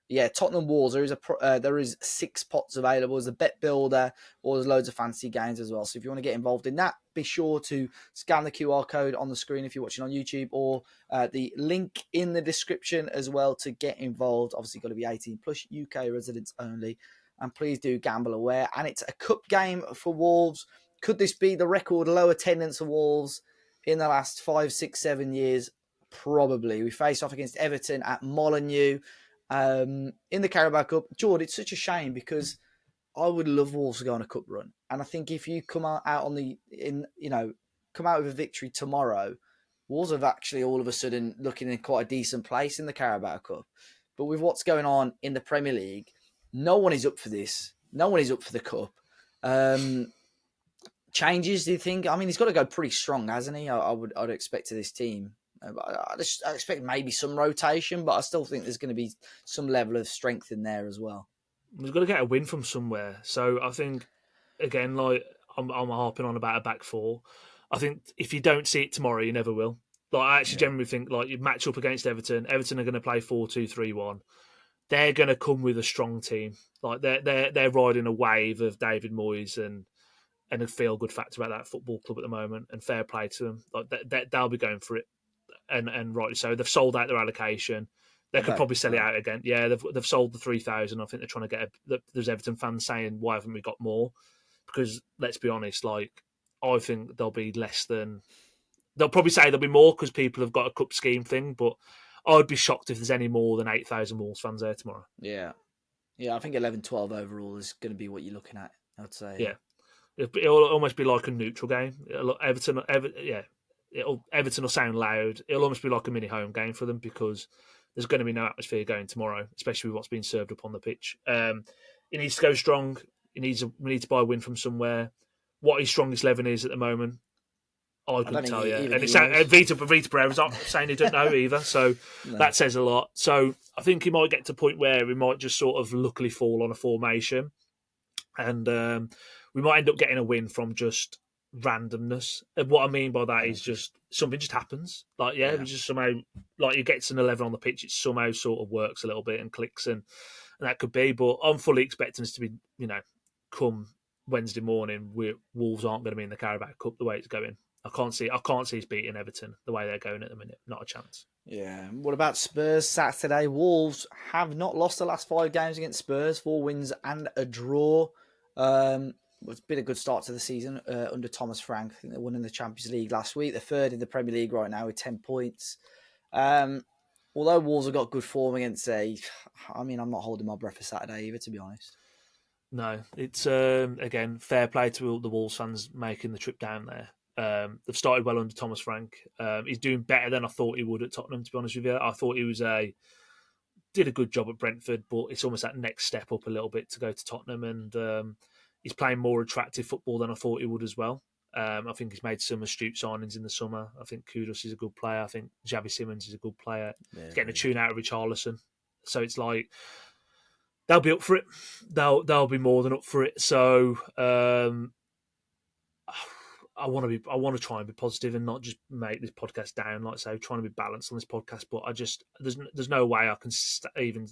Yeah, Tottenham Wolves. There is 6 pots available as a bet builder, or there's loads of fancy games as well. So if you want to get involved in that, be sure to scan the QR code on the screen if you're watching on YouTube, or the link in the description as well to get involved. Obviously, got to be 18 plus, UK residents only, and please do gamble aware. And it's a cup game for Wolves. Could this be the record low attendance of Wolves in the last 5, 6, 7 years? Probably. We face off against Everton at Molineux. In the Carabao Cup. Jord, it's such a shame because I would love Wolves to go on a cup run. And I think if you come out come out with a victory tomorrow, Wolves have actually all of a sudden looking in quite a decent place in the Carabao Cup. But with what's going on in the Premier League, no one is up for this. No one is up for the cup. Changes, do you think? I mean, he's got to go pretty strong, hasn't he? I'd expect to this team. I expect maybe some rotation, but I still think there's going to be some level of strength in there as well. We've got to get a win from somewhere. So I think, again, like I'm harping on about a back four. I think if you don't see it tomorrow, you never will. Like I actually generally think, like you match up against Everton. Everton are going to play 4-2-3-1. They're going to come with a strong team. Like they're riding a wave of David Moyes and a feel good factor about that football club at the moment. And fair play to them. Like they'll be going for it. And rightly so. They've sold out their allocation. They could probably sell it out again. Yeah, they've sold the 3,000. I think they're trying to get. There's Everton fans saying, "Why haven't we got more?" Because let's be honest, like I think there'll be less than. They'll probably say there'll be more because people have got a cup scheme thing. But I'd be shocked if there's any more than 8,000 Wolves fans there tomorrow. Yeah, I think 11, 12 overall is going to be what you're looking at. I'd say. Yeah, it'll almost be like a neutral game. Everton will sound loud. It'll almost be like a mini home game for them because there's going to be no atmosphere going tomorrow, especially with what's being served up on the pitch. He needs to go strong. We need to buy a win from somewhere. What his strongest 11 is at the moment, I couldn't tell you. And it's Vitor Pereira's not saying he don't know either, so that says a lot. So I think he might get to a point where we might just sort of luckily fall on a formation, and we might end up getting a win from just randomness. And what I mean by that is just something just happens. Like we just somehow like it gets an 11 on the pitch, it somehow sort of works a little bit and clicks, and that could be. But I'm fully expecting us to be, come Wednesday morning, Wolves aren't going to be in the Carabao Cup the way it's going. I can't see us beating Everton the way they're going at the minute. Not a chance. Yeah. What about Spurs Saturday? Wolves have not lost the last 5 games against Spurs. 4 wins and a draw. It's been a good start to the season under Thomas Frank. I think they won in the Champions League last week. They're 3rd in the Premier League right now with 10 points. Although Wolves have got good form against I'm not holding my breath for Saturday either, to be honest. No, it's again fair play to all the Wolves fans making the trip down there. They've started well under Thomas Frank. He's doing better than I thought he would at Tottenham, to be honest with you. I thought he did a good job at Brentford, but it's almost that next step up a little bit to go to Tottenham, and he's playing more attractive football than I thought he would as well. I think he's made some astute signings in the summer. I think Kudus is a good player. I think Xavi Simons is a good player. He's getting a tune out of Richarlison. So it's like they'll be up for it. They'll be more than up for it. So I want to try and be positive and not just make this podcast down. Like I say, trying to be balanced on this podcast. But there's no way I can even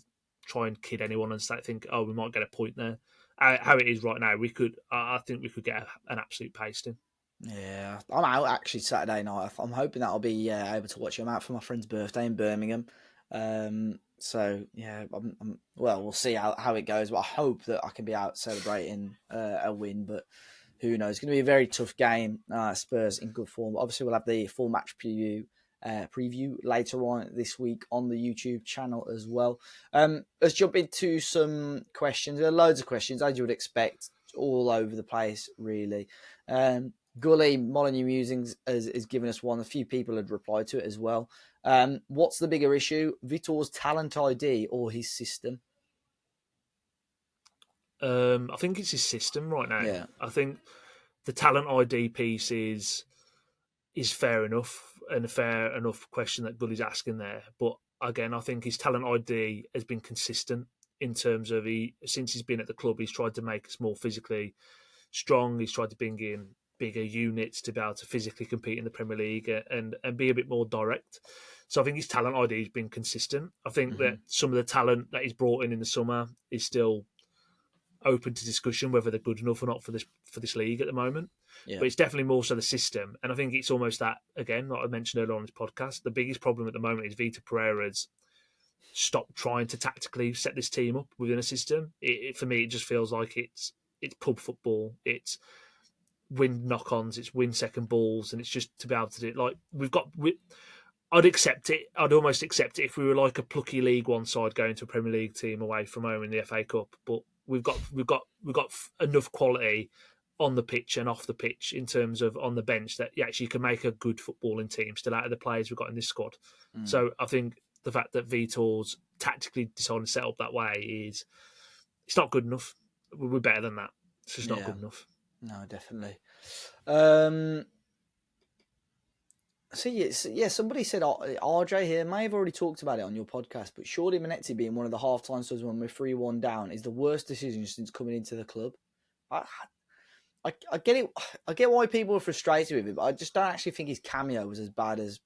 try and kid anyone and think, oh, we might get a point there. How it is right now, I think we could get an absolute pasting. Yeah, I'm out actually Saturday night. I'm hoping that I'll be able to watch it. I'm out for my friend's birthday in Birmingham. So yeah, we'll see how it goes. But I hope that I can be out celebrating a win. But who knows? It's going to be a very tough game. Spurs in good form. Obviously, we'll have the full match preview later on this week on the YouTube channel as well. Let's jump into some questions. There are loads of questions, as you would expect, all over the place, really. Gully, Molineux Musings has given us one. A few people had replied to it as well. What's the bigger issue, Vitor's talent ID or his system? I think it's his system right now. Yeah. I think the talent ID piece is fair enough and a fair enough question that Gully's asking there. But again, I think his talent ID has been consistent in terms of since he's been at the club, he's tried to make us more physically strong. He's tried to bring in bigger units to be able to physically compete in the Premier League and be a bit more direct. So I think his talent ID has been consistent. I think that some of the talent that he's brought in the summer is still open to discussion whether they're good enough or not for this league at the moment. Yeah. But it's definitely more so the system. And I think it's almost that, again, like I mentioned earlier on this podcast, the biggest problem at the moment is Vitor Pereira's stopped trying to tactically set this team up within a system. For me, it just feels like it's pub football. It's win knock-ons, it's win second balls, and it's just to be able to do it. Like I'd accept it. I'd almost accept it if we were like a plucky League One side going to a Premier League team away from home in the FA Cup. But we've got enough quality on the pitch and off the pitch in terms of on the bench that you can make a good footballing team still out of the players we've got in this squad. So I think the fact that Vitor's tactically decided to set up that way it's not good enough. We're better than that. It's just not good enough. No, definitely. Somebody said RJ here may have already talked about it on your podcast, but surely Manetzi being one of the half-time subs when we're 3-1 down is the worst decision since coming into the club. I get it. I get why people are frustrated with it, but I just don't actually think his cameo was as bad as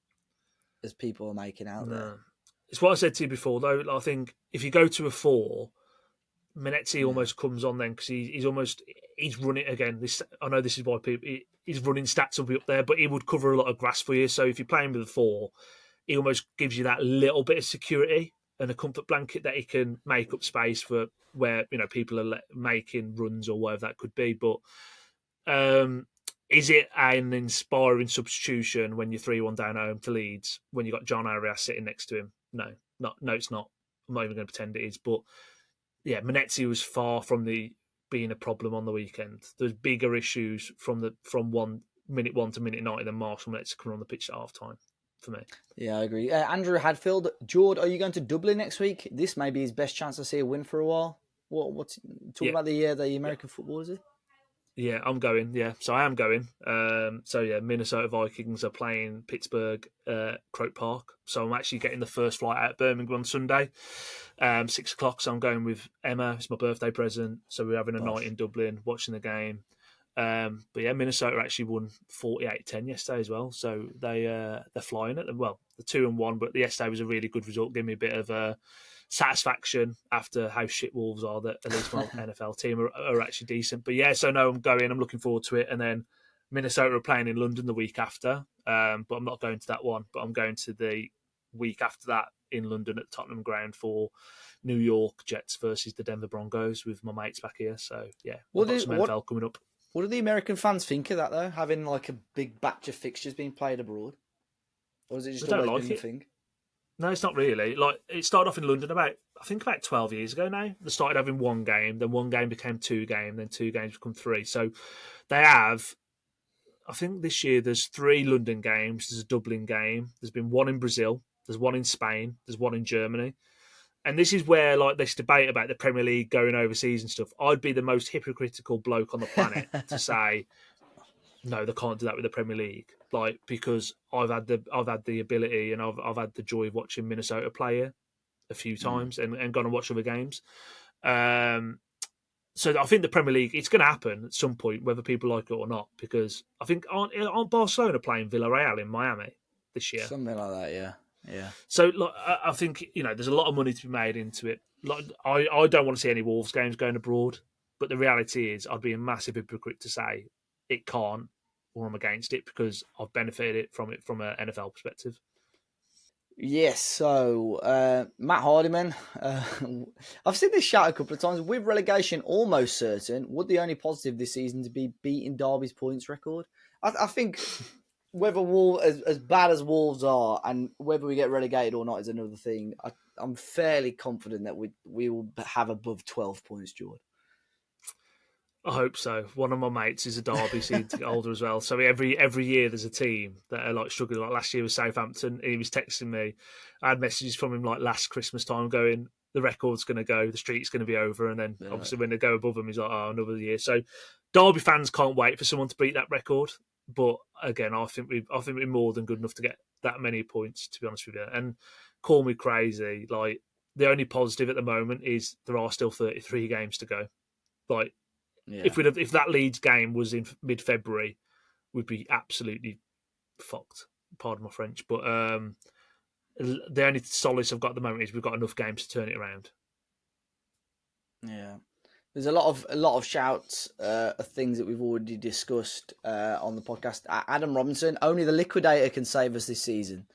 people are making out there. It's what I said to you before, though. I think if you go to a 4, Manetzi almost comes on then because he's running again. I know this is why his running stats will be up there, but he would cover a lot of grass for you. So if you're playing with a 4, he almost gives you that little bit of security and a comfort blanket that he can make up space for where people are making runs or whatever that could be. But is it an inspiring substitution when you're 3-1 down at home to Leeds when you've got John Arias sitting next to him? No, it's not. I'm not even going to pretend it is, but. Yeah, Manetzi was far from being a problem on the weekend. There's bigger issues from minute 1 to minute 90 than Marshall Manetzi coming on the pitch at half time for me. Yeah, I agree. Andrew Hadfield, Jord, are you going to Dublin next week? This may be his best chance to see a win for a while. What's talking about the American football, is it? Yeah, I'm going. Yeah, so I am going. Minnesota Vikings are playing Pittsburgh, Croke Park. So I'm actually getting the first flight out of Birmingham on Sunday, 6:00. So I'm going with Emma. It's my birthday present. So we're having a night in Dublin, watching the game. Minnesota actually won 48-10 yesterday as well. So they're flying at them. Well, the 2-1, but yesterday was a really good result. Gave me a bit of satisfaction after how shit Wolves are that at least my NFL team are actually decent. But I'm going. I'm looking forward to it. And then Minnesota are playing in London the week after. But I'm not going to that one. But I'm going to the week after that in London at Tottenham Ground for New York Jets versus the Denver Broncos with my mates back here. So I've got some NFL coming up. What do the American fans think of that though? Having like a big batch of fixtures being played abroad, or is it just always been a thing? No, it's not really. Like it started off in London about 12 years ago now. They started having one game, then one game became 2 games, then 2 games become 3. So they have, I think this year there's 3 London games, there's a Dublin game, there's been 1 in Brazil, there's 1 in Spain, there's 1 in Germany. And this is where like this debate about the Premier League going overseas and stuff, I'd be the most hypocritical bloke on the planet to say, no, they can't do that with the Premier League. Like, because I've had the ability and I've had the joy of watching Minnesota play here a few times and gone and watched other games. So I think the Premier League, it's going to happen at some point, whether people like it or not. Because I think aren't Barcelona playing Villarreal in Miami this year? Something like that, yeah. So like, I think there's a lot of money to be made into it. Like, I don't want to see any Wolves games going abroad, but the reality is I'd be a massive hypocrite to say it can't. Or I'm against it because I've benefited from it from an NFL perspective. Yes, so Matt Hardiman, I've seen this shout a couple of times. With relegation almost certain, would the only positive this season to be beating Derby's points record? I think whether as bad as Wolves are and whether we get relegated or not is another thing. I'm fairly confident that we will have above 12 points, Jord. I hope so. One of my mates is a Derby season to get older as well. So every year there's a team that are like struggling. Like last year was Southampton. He was texting me. I had messages from him like last Christmas time going, the record's going to go, the streak's going to be over. And then obviously when they go above him, he's like, oh, another year. So Derby fans can't wait for someone to beat that record. But again, I think we're more than good enough to get that many points, to be honest with you. And call me crazy. Like the only positive at the moment is there are still 33 games to go. Like, Yeah. if that Leeds game was in mid-February, we'd be absolutely fucked. Pardon my French, but the only solace I've got at the moment is we've got enough games to turn it around. Yeah, there's a lot of shouts of things that we've already discussed on the podcast. Adam Robinson, only the liquidator can save us this season,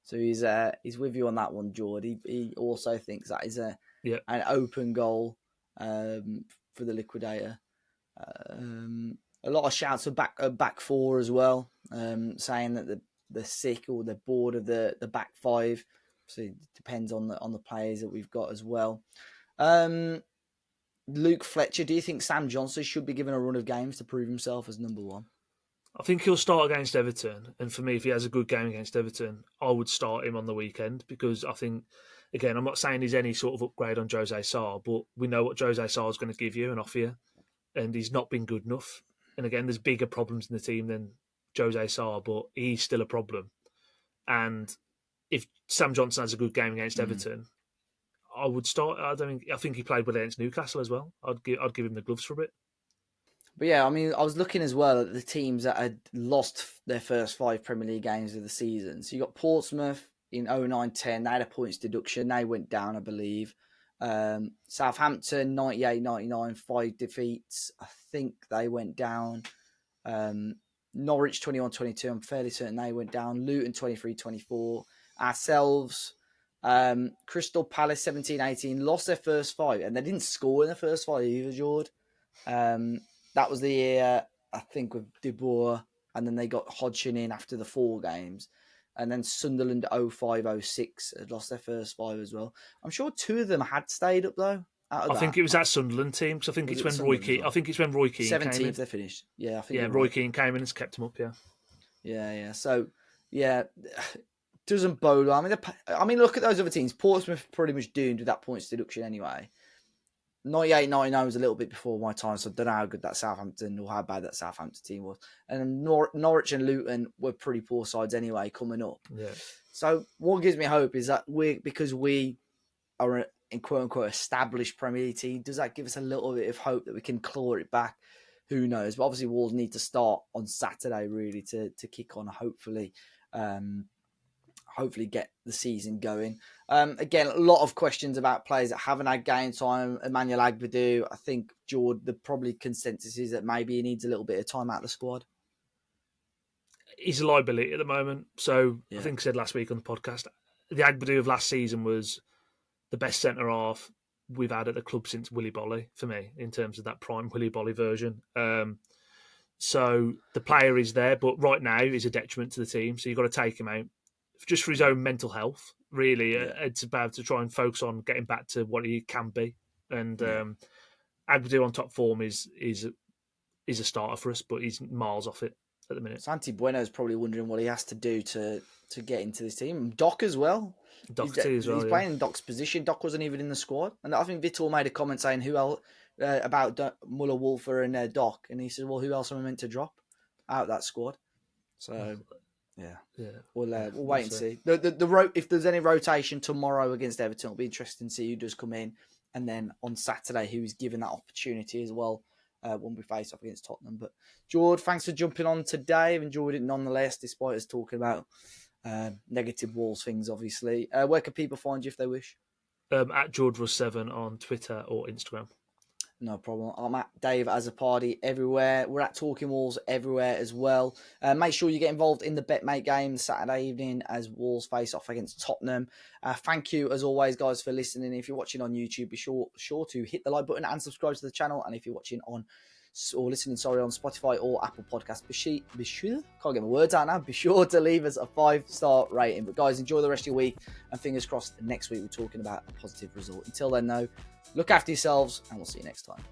so he's with you on that one, Jord. He also thinks that is an open goal for the liquidator. A lot of shouts of back four as well, saying that they're sick or they're bored of the back five. So it depends on the players that we've got as well. Luke Fletcher, do you think Sam Johnson should be given a run of games to prove himself as number one? I think he'll start against Everton, and for me, if he has a good game against Everton, I would start him on the weekend because I think, again, I'm not saying he's any sort of upgrade on Jose Sarr, but we know what Jose Sarr is going to give you and offer you. And he's not been good enough. And again, there's bigger problems in the team than Jose Sarr, but he's still a problem. And if Sam Johnson has a good game against Everton, I would start. I think he played well against Newcastle as well. I'd give him the gloves for a bit. But yeah, I mean, I was looking as well at the teams that had lost their first 5 Premier League games of the season. So you got Portsmouth in 09-10. They had a points deduction. They went down, I believe. Southampton 98-99, 5 defeats. I think they went down. Norwich 21-22. I'm fairly certain they went down. Luton 23-24. Ourselves, Crystal Palace 17-18, lost their first 5, and they didn't score in the first 5 either, Jord. That was the year, I think, with De Boer, and then they got Hodgson in after the 4 games. And then Sunderland 05-06 had lost their first 5 as well. I'm sure 2 of them had stayed up though. I think it was that Sunderland team because I think it's when Roy Keane. I think it's when Roy Keane 17th came in. They finished. Yeah, I think. Roy Keane came in and kept them up. Yeah. So doesn't bode. I mean, look at those other teams. Portsmouth pretty much doomed with that points deduction anyway. 98-99 was a little bit before my time, so I don't know how good that Southampton or how bad that Southampton team was. And Norwich and Luton were pretty poor sides anyway coming up. Yeah. So what gives me hope is that because we are in quote unquote established Premier League team, does that give us a little bit of hope that we can claw it back? Who knows? But obviously Wolves need to start on Saturday really to kick on, hopefully get the season going. Again, a lot of questions about players that haven't had game time. Emmanuel Agbadou, I think, Jord, the probably consensus is that maybe he needs a little bit of time out of the squad. He's a liability at the moment. So I think I said last week on the podcast, the Agbadou of last season was the best centre-half we've had at the club since Willy Bolly, for me, in terms of that prime Willy Bolly version. So the player is there, but right now he's a detriment to the team. So you've got to take him out. Just for his own mental health, really. It's about to try and focus on getting back to what he can be. And Agbadou on top form is a starter for us, but he's miles off it at the minute. Santi Bueno is probably wondering what he has to do to get into this team. Doc as well. He's playing in Doc's position. Doc wasn't even in the squad. And I think Vitor made a comment saying who else about Muller, Wolfer and Doc. And he said, well, who else am I meant to drop out of that squad? So... Yeah. We'll wait and see. If there's any rotation tomorrow against Everton, it'll be interesting to see who does come in, and then on Saturday who is given that opportunity as well when we face off against Tottenham. But Jord, thanks for jumping on today. I've enjoyed it nonetheless, despite us talking about negative Wolves things. Obviously, where can people find you if they wish? At JordRuss7 on Twitter or Instagram. No problem. I'm at Dave as a party everywhere. We're at Talking Wolves everywhere as well. Make sure you get involved in the Betmate game Saturday evening as Wolves face off against Tottenham. Thank you, as always, guys, for listening. If you're watching on YouTube, be sure to hit the like button and subscribe to the channel. And if you're watching on listening on Spotify or Apple Podcasts, be sure, can't get my words out now, be sure to leave us a 5-star rating. But guys, enjoy the rest of your week, and fingers crossed next week we're talking about a positive result. Until then, though, look after yourselves, and we'll see you next time.